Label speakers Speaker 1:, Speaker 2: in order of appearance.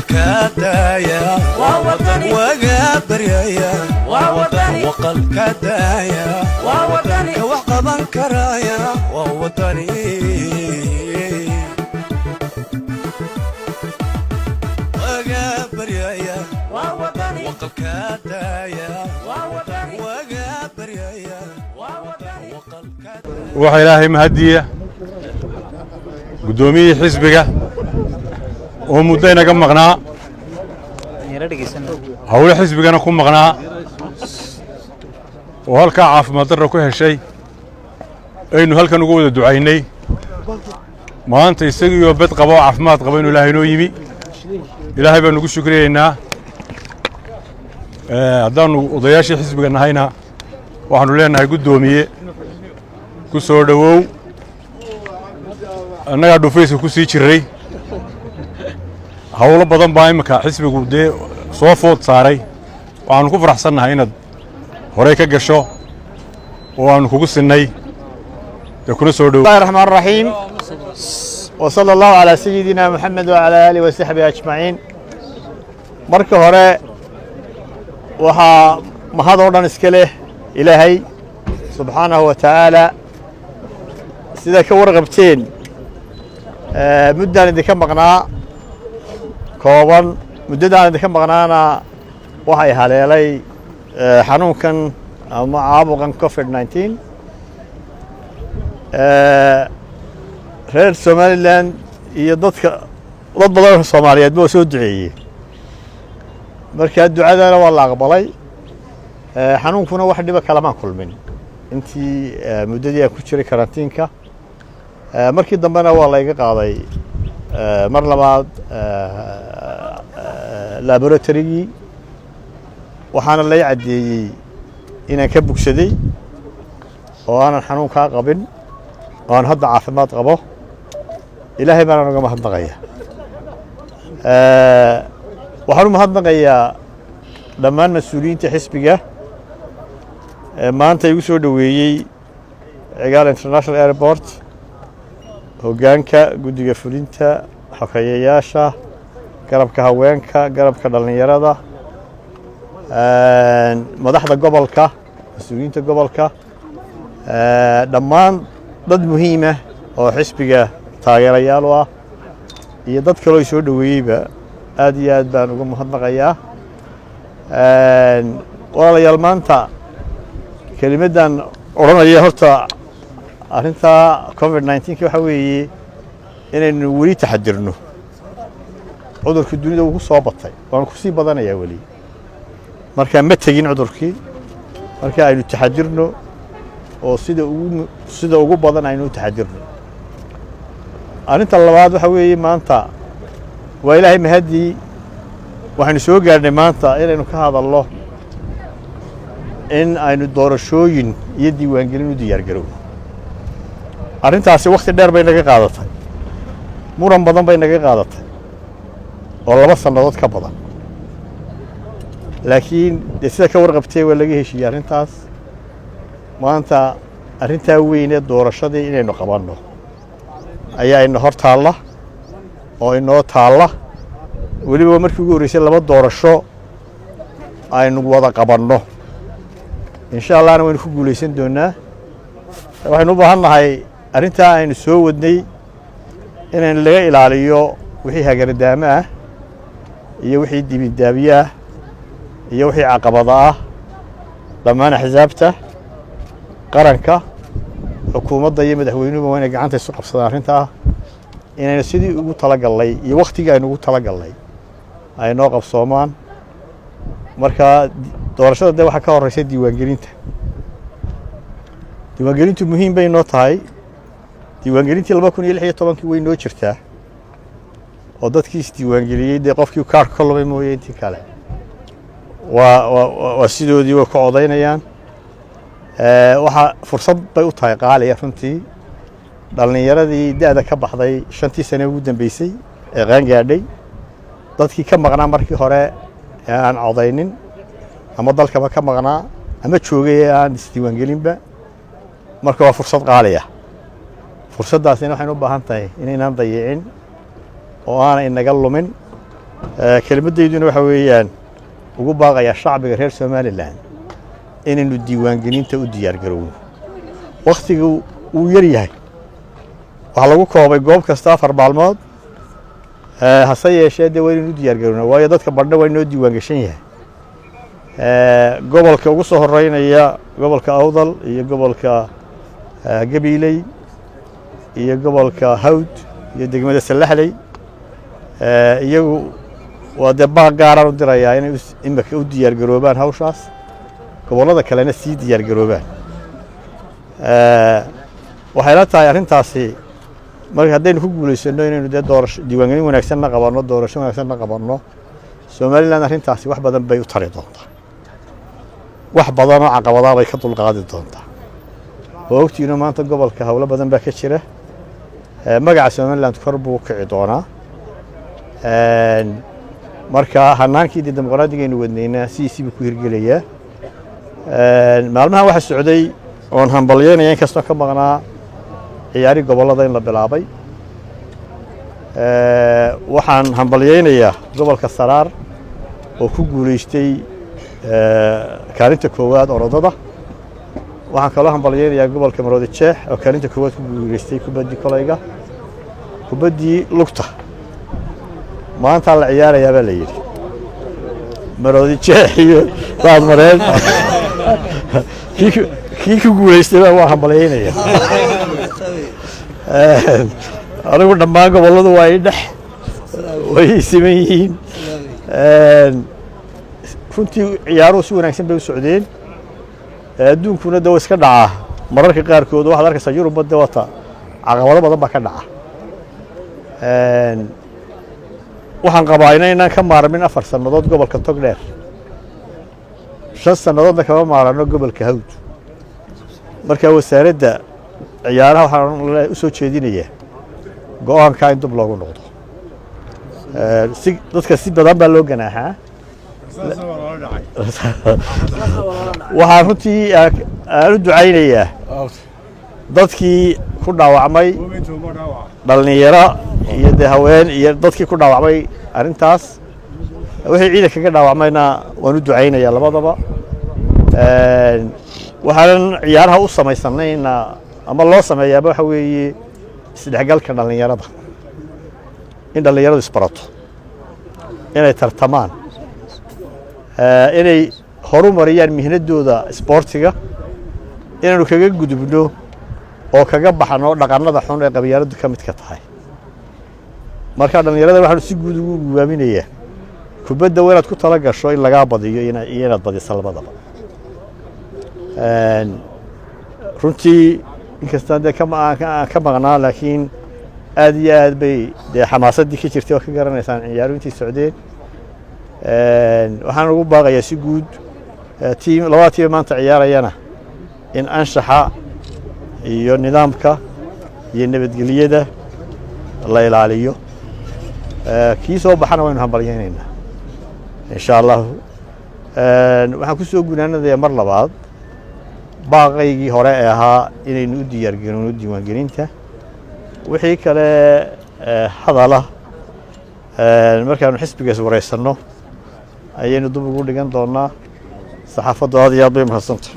Speaker 1: كدايا ووطني وقابريا ووطني وقل كدايا ووطني وعقبا كرايا ووطني وقابريا ووطني وقل كدايا ووطني وقابريا ووطني وقل كدايا
Speaker 2: waxa ilaahay mahadiya gudoomiye xisbiga oo muddo inaga maqnaa hawlaha xisbigana ku maqnaa oo halka caafimaad darro ku heshay aynu halkan ugu wada ducaynay maanta isagiyo bad qabo caafimaad qabo inuu ilaahay noo yimi ilaahay baan ugu shukriyeynaa haddaanu odayaashii xisbiga nahayna waxaanu leenahay gudoomiye ku soo dhawow annaga dhufayska ku sii jiray hawlo badan baa imika xisbigu dee soo food saaray waxaanu ku faraxsannahay inaad horey ka gasho oo aanu kugu sinnay dee kuna soo dhawow
Speaker 3: bismillahi raxmaan raxiim wa sala allahu calaa sayidina maxamed wacalaa aalihi wasaxbihi ajmaciin marka hore waxaa mahad oo dhan iska leh ilaahay subxaanahu wa tacaala sida ka warqabteen muddaan idinka maqnaa kooban muddadaan idinka maqnaana waxay haleelay xanuunkan ama caabuqan covid-19 reer somalilan iyo dad badan oo soomaaliyeed baa soo duceeyey markaa ducadana waa la aqbalay xanuunkuna wax dhiba kalamaan kulmin intii muddadii aan ku jiray karantiinka markii dambena waa layga qaaday mar labaad laboratorygii waxaana lay caddeeyey inaan ka bogsaday oo aanan xanuunkaa qabin oo aan hadda caafimaad qabo ilaahay baana uga mahadnaqaya waxaan u mahadnaqayaa dhammaan mas-uuliyiinta xisbiga maanta igu soo dhoweeyey cigaal international airport hoggaanka guddiga fulinta xogeeyayaasha garabka haweenka garabka dhallinyarada madaxda gobolka mas-uuliyiinta gobolka dhammaan dad muhiimah oo xisbiga taageerayaal u ah iyo dad kaloo soo dhoweeyeyba aad iyo aad baan uga mahadnaqayaa walaalayaal maanta kelimaddan odhanaya horta arrintaa covid-19 waxa weeye inaynu weli taxadirno cudurkii dunida wuu ku soo batay waana ku sii badanayaa weli markaa ma tegin cudurkii marka aynu taxadirno oo sida ugu badan aynu u taxadirno arrinta labaad waxa weeye maanta waa ilaahay mahadii waxaynu soo gaarnay maanta inaynu ka hadalno in aynu doorashooyin iyo diiwaangelin u diyaargarowno arrintaasi wakhti dheer bay naga qaadatay muran badan bay naga qaadatay oo 2 sannadood ka badan laakiin dee sida ka warqabtay waa laga heshiiyey arrintaas maanta arrintaa weyn ee doorashadii inaynu qabanno ayaa ina hor taalla oo inoo taalla weliba markii ugu horreysay 2 doorasho aynu wada qabanno insha allahna waynu ku guulaysan doonaa waxaynu u baahannahay arrintaa aynu soo wadnay inaynu laga ilaaliyo wixii hagardaamo ah iyo wixii dibindaabiye ah iyo wixii caqabada ah dhammaan axsaabta qaranka xukuumadda iyo madaxweynuhuba waa inay gacanta isu qabsadaan arrintaa inaynu sidii ugu talagallay iyo wakhtigii aynu ugu talagallay ay noo qabsoomaan markaa doorashada dee waxaa ka horreysa diiwaangelinta diiwaangelintu muhiim bay noo tahay diiwaangelintii 2016 way noo jirtaa oo dadkii isdiiwaangeliyey dee qofkii kaarka ka lumay mooye intii kale waa sidoodii way ka codaynayaan waxaa fursad bay u tahay qaaliya runtii dhallinyaradii da'da ka baxday 5tii sane ugu dambeysay ee qaangaadhay dadkii ka maqnaa markii hore ee aan codaynin ama dalkaba ka maqnaa ama joogay ee aan isdiiwaangelinba marka waa fursad qaaliya fursaddaasina waxaynu u baahan tahay inaynaan dayicin oo aanay inaga lumin kelmaddeyduna waxa weeyaan ugu baaqayaa shacbiga reer Somaliland inaynu diiwaangelinta u diyaar garowno waqtigu uu yar yahay waxa lagu koobay goob kasta 4 maalmood hase yeeshee de waynu u diyaar garowno waayo dadka badna way noo diiwaan gashan yahay gobolka ugu soo horeynaya gobolka Awdal iyo gobolka Gabiley iyo gobolka Hawd iyo degmada Salaxley iyagu waa de baaq gaar ah u diraya inay imika u diyaar garoobaan hawshaas gobolada kalena sii diyaar garoobaan waxay la tahay arrintaasi marka haddaynu ku guuleysano inaynu dee doorasho diiwaangelin wanaagsanna qabanno doorasho wanaagsanna qabanno Somaliland arrintaasi wax badan bay u tari doontaa wax badan oo caqabadaha bay ka dulqaadi doontaa waqtiina maanta gobolka hawlo badan baa ka jira magaca Somaliland kor buu kici doonaa marka hanaankii dimuqraadiga aynu wadnayna siisiiba ku hirgelaya maalmaha waxa socday oon hambalyeynaya in kastoo ka maqnaa ciyaari gobolada in la bilaabay waxaan hambalyeynayaa gobolka Saraar oo ku guuleystay kaalinta koowaad orodada waxaan kaloo hambalyeynayaa gobolka Maroodi Jeex oo kaalinta koowaad ku guuleystay kubaddi kolayga kubaddi lugta maanta la ciyaarayaa baa la yiri Maroodi Jeex iyo baad mareen kii ku guuleystay waa hambalyeynaya anigu dhammaan goboladu waa ay dhex way siman yihiin runtii ciyaaruhu si wanaagsan bay u socdeen adduunkuna daw iska dhaca mararka qaarkood waxaad arkaysaa Yurub badda wata caqabado badan baa ka dhaca waxaan qabaa inaan ka maarmin 4 sanadood gobolka Togdheer 5 sanadoodna kama maarano gobolka Hawd marka wasaaradda ciyaaraha waxaan u soo jeedinayaa go'aanka in dib loogu noqdo si dadka si badan baa loo ganaaxaa waxaan runtii aan u ducaynayaa dadkii ku dhaawacmay dhalinyaro iyo haween iyo dadkii ku dhaawacmay arrintaas wixii ciidanka ka dhaawacmayna waan u ducaynayaa labadaba waxaan ciyaaraha u samaysanayna ama loo sameeyaa waxa weeye isdhexgalka dhalinyarada in dhalinyaradu isbarato inay tartamaan inay horumariyaan mihnadooda isboortiga inaynu kaga gudubno oo kaga baxno dhaqanada xun ee qabyaaladu ka mid ka tahay marka dhalinyarada waxaan si guud ugu hogaaminayaa kubadda inaad ku tala gasho in laga badiyo inaad badiso labadaba runtii inkasta de ka maqnaa laakiin aad iyo aad bay dee xamaasadii ka jirtay oo ka garanaysaan ciyaaruhu intii socdeen waxaan ugu baaqayaa si guud labada tiim maanta ciyaarayana in anshaxa iyo nidaamka iyo nabadgelyada la ilaaliyo kii soo baxana waynu hambalyeynaynaa insha Allah waxaan ku soo gunaanadayaa mar labaad baaqaygii hore ee ahaa inaynu u diyaar garowno diiwaangelinta wixii kale hadala markaanu xisbigaas wareysano ayaynu dib ugu dhigan doonaa saxaafadda aad iyo aad bay mahadsantahay